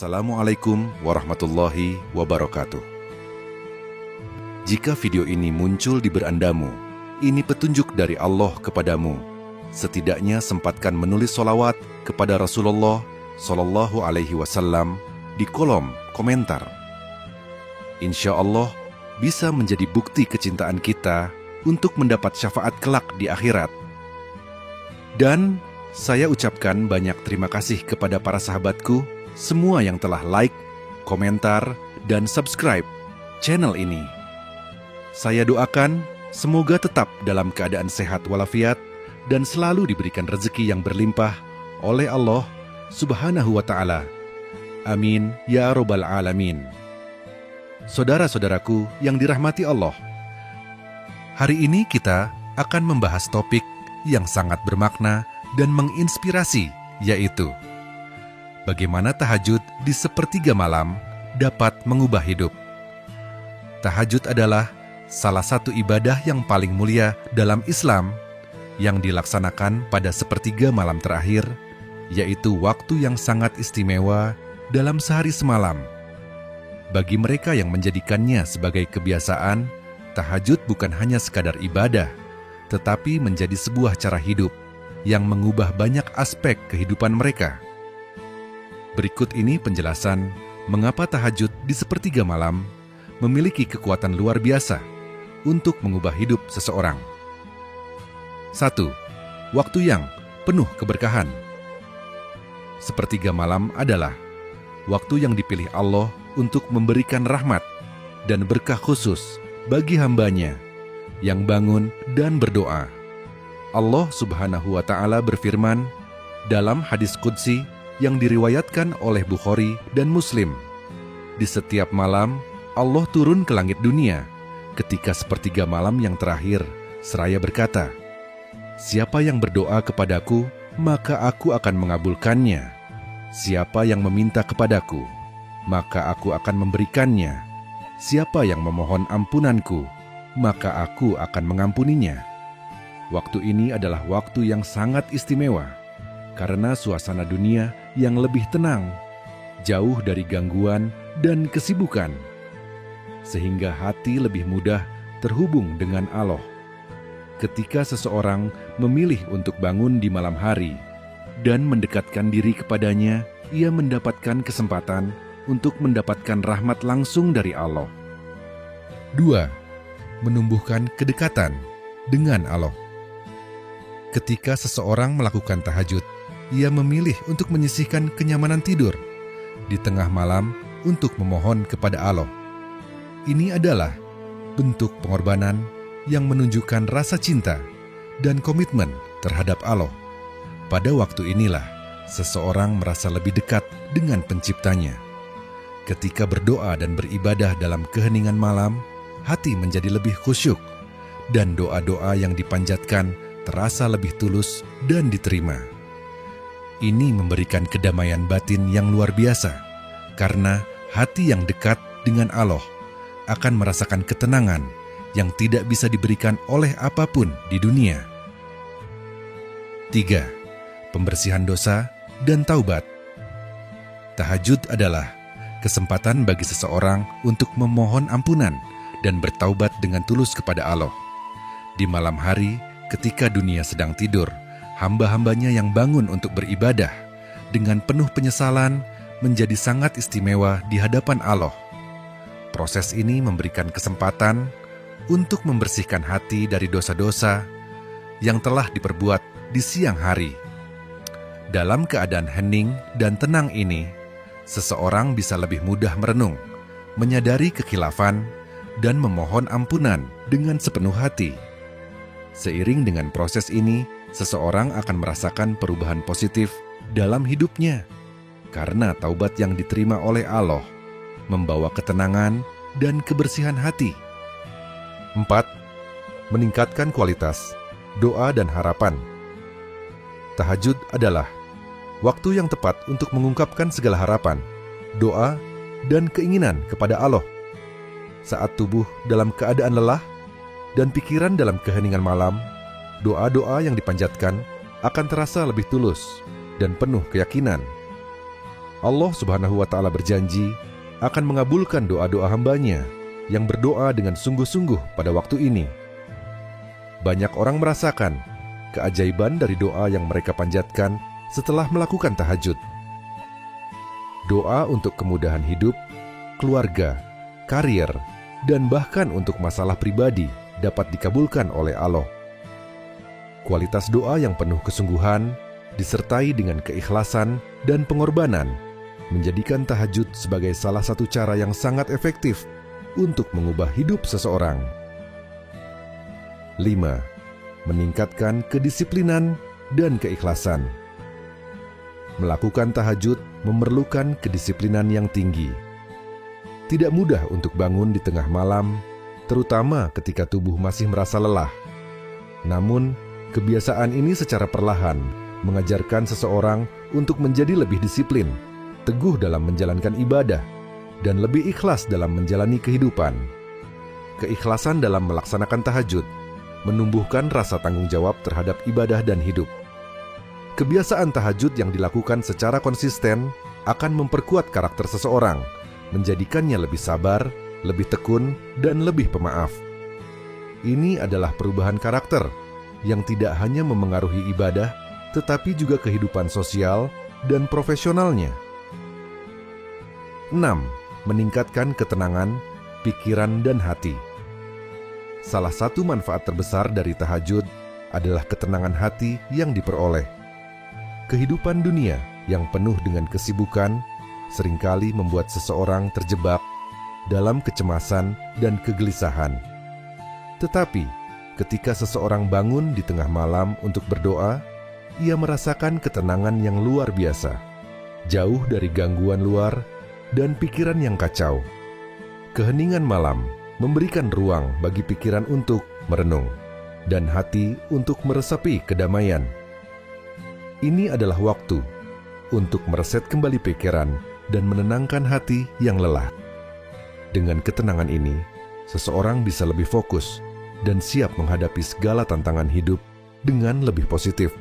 Assalamualaikum warahmatullahi wabarakatuh. Jika video ini muncul di berandamu, ini petunjuk dari Allah kepadamu. Setidaknya sempatkan menulis sholawat kepada Rasulullah Sallallahu Alaihi Wasallam di kolom komentar. Insya Allah bisa menjadi bukti kecintaan kita untuk mendapat syafaat kelak di akhirat. Dan saya ucapkan banyak terima kasih kepada para sahabatku semua yang telah like, komentar, dan subscribe channel ini. Saya doakan semoga tetap dalam keadaan sehat walafiat dan selalu diberikan rezeki yang berlimpah oleh Allah Subhanahu wa Ta'ala. Amin ya Rabbal Alamin. Saudara-saudaraku yang dirahmati Allah, hari ini kita akan membahas topik yang sangat bermakna dan menginspirasi, yaitu bagaimana tahajud di sepertiga malam dapat mengubah hidup. Tahajud adalah salah satu ibadah yang paling mulia dalam Islam yang dilaksanakan pada sepertiga malam terakhir, yaitu waktu yang sangat istimewa dalam sehari semalam. Bagi mereka yang menjadikannya sebagai kebiasaan, tahajud bukan hanya sekadar ibadah, tetapi menjadi sebuah cara hidup yang mengubah banyak aspek kehidupan mereka. Berikut ini penjelasan mengapa tahajud di sepertiga malam memiliki kekuatan luar biasa untuk mengubah hidup seseorang. 1. Waktu yang penuh keberkahan. Sepertiga malam adalah waktu yang dipilih Allah untuk memberikan rahmat dan berkah khusus bagi hambanya yang bangun dan berdoa. Allah Subhanahu wa Ta'ala berfirman dalam hadis qudsi yang diriwayatkan oleh Bukhari dan Muslim. Di setiap malam, Allah turun ke langit dunia ketika sepertiga malam yang terakhir, seraya berkata, "Siapa yang berdoa kepadaku, maka aku akan mengabulkannya. Siapa yang meminta kepadaku, maka aku akan memberikannya. Siapa yang memohon ampunanku, maka aku akan mengampuninya." Waktu ini adalah waktu yang sangat istimewa, karena suasana dunia yang lebih tenang, jauh dari gangguan dan kesibukan, sehingga hati lebih mudah terhubung dengan Allah. Ketika seseorang memilih untuk bangun di malam hari dan mendekatkan diri kepadanya, ia mendapatkan kesempatan untuk mendapatkan rahmat langsung dari Allah. 2. Menumbuhkan kedekatan dengan Allah. Ketika seseorang melakukan tahajud, ia memilih untuk menyisihkan kenyamanan tidur di tengah malam untuk memohon kepada Allah. Ini adalah bentuk pengorbanan yang menunjukkan rasa cinta dan komitmen terhadap Allah. Pada waktu inilah seseorang merasa lebih dekat dengan penciptanya. Ketika berdoa dan beribadah dalam keheningan malam, hati menjadi lebih khusyuk dan doa-doa yang dipanjatkan terasa lebih tulus dan diterima. Ini memberikan kedamaian batin yang luar biasa, karena hati yang dekat dengan Allah akan merasakan ketenangan yang tidak bisa diberikan oleh apapun di dunia. 3. Pembersihan dosa dan taubat. Tahajud adalah kesempatan bagi seseorang untuk memohon ampunan dan bertaubat dengan tulus kepada Allah. Di malam hari, ketika dunia sedang tidur, hamba-hambanya yang bangun untuk beribadah dengan penuh penyesalan menjadi sangat istimewa di hadapan Allah. Proses ini memberikan kesempatan untuk membersihkan hati dari dosa-dosa yang telah diperbuat di siang hari. Dalam keadaan hening dan tenang ini, seseorang bisa lebih mudah merenung, menyadari kekhilafan, dan memohon ampunan dengan sepenuh hati. Seiring dengan proses ini, seseorang akan merasakan perubahan positif dalam hidupnya, karena taubat yang diterima oleh Allah membawa ketenangan dan kebersihan hati. 4. Meningkatkan kualitas doa dan harapan. Tahajud adalah waktu yang tepat untuk mengungkapkan segala harapan, doa, dan keinginan kepada Allah. Saat tubuh dalam keadaan lelah dan pikiran dalam keheningan malam, doa-doa yang dipanjatkan akan terasa lebih tulus dan penuh keyakinan. Allah Subhanahu wa Ta'ala berjanji akan mengabulkan doa-doa hamba-Nya yang berdoa dengan sungguh-sungguh pada waktu ini. Banyak orang merasakan keajaiban dari doa yang mereka panjatkan setelah melakukan tahajud. Doa untuk kemudahan hidup, keluarga, karir, dan bahkan untuk masalah pribadi dapat dikabulkan oleh Allah. Kualitas doa yang penuh kesungguhan, disertai dengan keikhlasan dan pengorbanan, menjadikan tahajud sebagai salah satu cara yang sangat efektif untuk mengubah hidup seseorang. 5. Meningkatkan kedisiplinan dan keikhlasan. Melakukan tahajud memerlukan kedisiplinan yang tinggi. Tidak mudah untuk bangun di tengah malam, terutama ketika tubuh masih merasa lelah. Namun, kebiasaan ini secara perlahan mengajarkan seseorang untuk menjadi lebih disiplin, teguh dalam menjalankan ibadah, dan lebih ikhlas dalam menjalani kehidupan. Keikhlasan dalam melaksanakan tahajud menumbuhkan rasa tanggung jawab terhadap ibadah dan hidup. Kebiasaan tahajud yang dilakukan secara konsisten akan memperkuat karakter seseorang, menjadikannya lebih sabar, lebih tekun, dan lebih pemaaf. Ini adalah perubahan karakter yang tidak hanya memengaruhi ibadah, tetapi juga kehidupan sosial dan profesionalnya. 6. Meningkatkan ketenangan, pikiran, dan hati. Salah satu manfaat terbesar dari tahajud adalah ketenangan hati yang diperoleh. Kehidupan dunia yang penuh dengan kesibukan seringkali membuat seseorang terjebak dalam kecemasan dan kegelisahan. Tetapi, ketika seseorang bangun di tengah malam untuk berdoa, ia merasakan ketenangan yang luar biasa, jauh dari gangguan luar dan pikiran yang kacau. Keheningan malam memberikan ruang bagi pikiran untuk merenung dan hati untuk meresapi kedamaian. Ini adalah waktu untuk mereset kembali pikiran dan menenangkan hati yang lelah. Dengan ketenangan ini, seseorang bisa lebih fokus dan siap menghadapi segala tantangan hidup dengan lebih positif.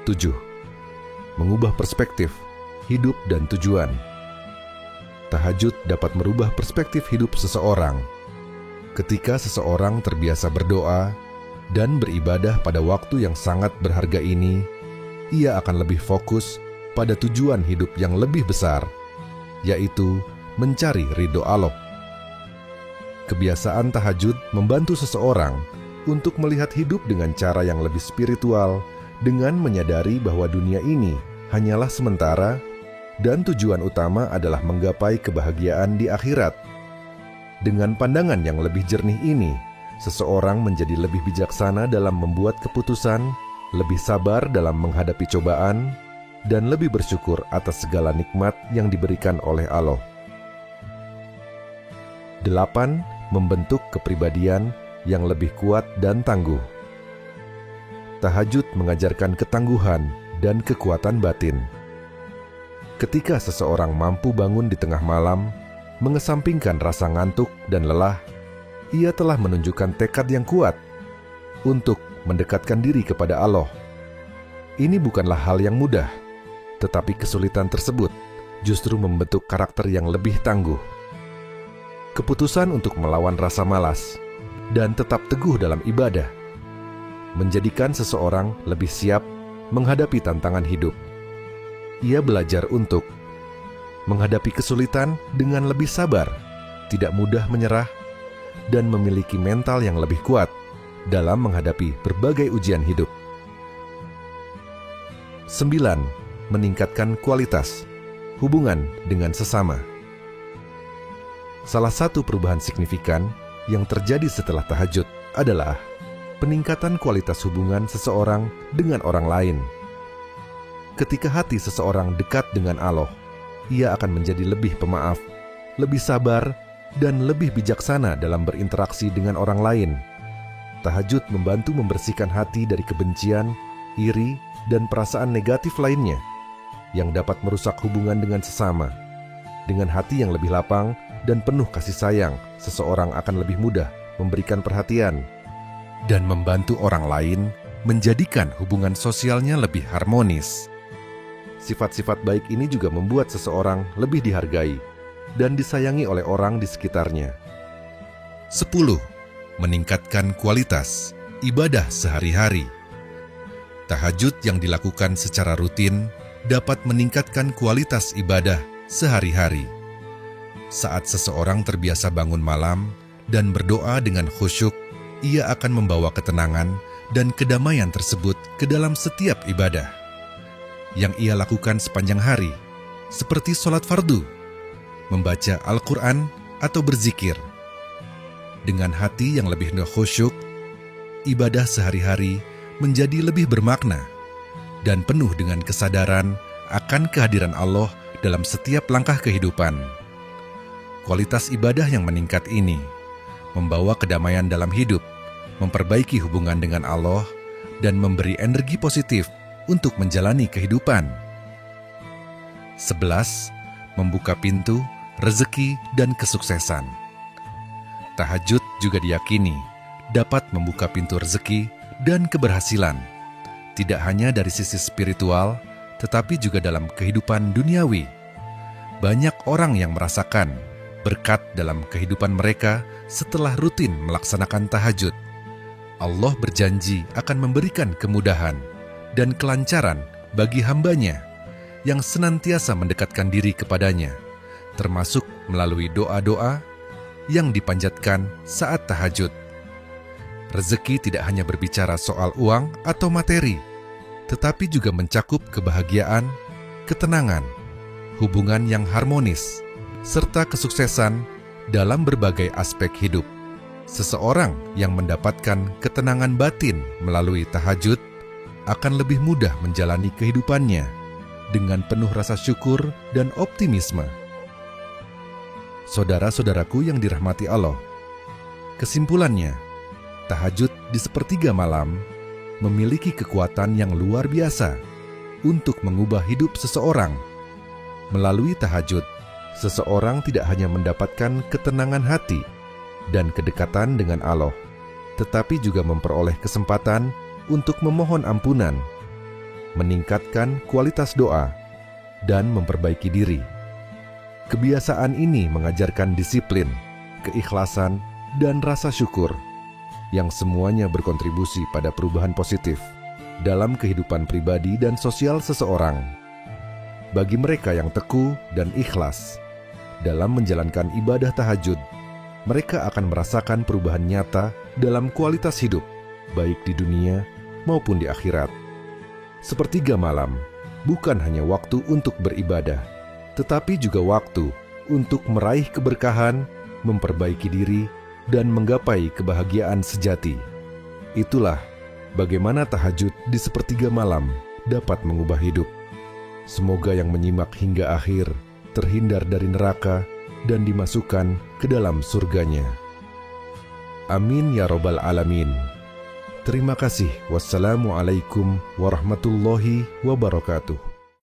7. Mengubah perspektif, hidup dan tujuan. Tahajud dapat merubah perspektif hidup seseorang. Ketika seseorang terbiasa berdoa dan beribadah pada waktu yang sangat berharga ini, ia akan lebih fokus pada tujuan hidup yang lebih besar, yaitu mencari ridho Allah. Kebiasaan tahajud membantu seseorang untuk melihat hidup dengan cara yang lebih spiritual, dengan menyadari bahwa dunia ini hanyalah sementara dan tujuan utama adalah menggapai kebahagiaan di akhirat. Dengan pandangan yang lebih jernih ini, seseorang menjadi lebih bijaksana dalam membuat keputusan, lebih sabar dalam menghadapi cobaan, dan lebih bersyukur atas segala nikmat yang diberikan oleh Allah. 8. Membentuk kepribadian yang lebih kuat dan tangguh. Tahajud mengajarkan ketangguhan dan kekuatan batin. Ketika seseorang mampu bangun di tengah malam, mengesampingkan rasa ngantuk dan lelah, ia telah menunjukkan tekad yang kuat untuk mendekatkan diri kepada Allah. Ini bukanlah hal yang mudah, tetapi kesulitan tersebut justru membentuk karakter yang lebih tangguh. Keputusan untuk melawan rasa malas dan tetap teguh dalam ibadah menjadikan seseorang lebih siap menghadapi tantangan hidup. Ia belajar untuk menghadapi kesulitan dengan lebih sabar, tidak mudah menyerah, dan memiliki mental yang lebih kuat dalam menghadapi berbagai ujian hidup. 9. Meningkatkan kualitas hubungan dengan sesama. Salah satu perubahan signifikan yang terjadi setelah tahajud adalah peningkatan kualitas hubungan seseorang dengan orang lain. Ketika hati seseorang dekat dengan Allah, ia akan menjadi lebih pemaaf, lebih sabar, dan lebih bijaksana dalam berinteraksi dengan orang lain. Tahajud membantu membersihkan hati dari kebencian, iri, dan perasaan negatif lainnya yang dapat merusak hubungan dengan sesama. Dengan hati yang lebih lapang dan penuh kasih sayang, seseorang akan lebih mudah memberikan perhatian dan membantu orang lain menjadikan hubungan sosialnya lebih harmonis. Sifat-sifat baik ini juga membuat seseorang lebih dihargai dan disayangi oleh orang di sekitarnya. 10. Meningkatkan kualitas ibadah sehari-hari. Tahajud yang dilakukan secara rutin dapat meningkatkan kualitas ibadah sehari-hari. Saat seseorang terbiasa bangun malam dan berdoa dengan khusyuk, ia akan membawa ketenangan dan kedamaian tersebut ke dalam setiap ibadah yang ia lakukan sepanjang hari, seperti sholat fardu, membaca Al-Quran, atau berzikir. Dengan hati yang lebih khusyuk, ibadah sehari-hari menjadi lebih bermakna dan penuh dengan kesadaran akan kehadiran Allah dalam setiap langkah kehidupan. Kualitas ibadah yang meningkat ini membawa kedamaian dalam hidup, memperbaiki hubungan dengan Allah, dan memberi energi positif untuk menjalani kehidupan. 11. Membuka pintu, rezeki, dan kesuksesan. Tahajud juga diyakini dapat membuka pintu rezeki dan keberhasilan, tidak hanya dari sisi spiritual, tetapi juga dalam kehidupan duniawi. Banyak orang yang merasakan berkat dalam kehidupan mereka setelah rutin melaksanakan tahajud. Allah berjanji akan memberikan kemudahan dan kelancaran bagi hambanya yang senantiasa mendekatkan diri kepadanya, termasuk melalui doa-doa yang dipanjatkan saat tahajud. Rezeki tidak hanya berbicara soal uang atau materi, tetapi juga mencakup kebahagiaan, ketenangan, hubungan yang harmonis, serta kesuksesan dalam berbagai aspek hidup. Seseorang yang mendapatkan ketenangan batin melalui tahajud akan lebih mudah menjalani kehidupannya dengan penuh rasa syukur dan optimisme. Saudara-saudaraku yang dirahmati Allah, kesimpulannya, tahajud di sepertiga malam memiliki kekuatan yang luar biasa untuk mengubah hidup seseorang. Melalui tahajud, seseorang tidak hanya mendapatkan ketenangan hati dan kedekatan dengan Allah, tetapi juga memperoleh kesempatan untuk memohon ampunan, meningkatkan kualitas doa, dan memperbaiki diri. Kebiasaan ini mengajarkan disiplin, keikhlasan, dan rasa syukur, yang semuanya berkontribusi pada perubahan positif dalam kehidupan pribadi dan sosial seseorang. Bagi mereka yang teguh dan ikhlas dalam menjalankan ibadah tahajud, mereka akan merasakan perubahan nyata dalam kualitas hidup, baik di dunia maupun di akhirat. Sepertiga malam bukan hanya waktu untuk beribadah, tetapi juga waktu untuk meraih keberkahan, memperbaiki diri, dan menggapai kebahagiaan sejati. Itulah bagaimana tahajud di sepertiga malam dapat mengubah hidup. Semoga yang menyimak hingga akhir terhindar dari neraka dan dimasukkan ke dalam surganya. Amin ya Rabbal Alamin. Terima kasih. Wassalamualaikum warahmatullahi wabarakatuh.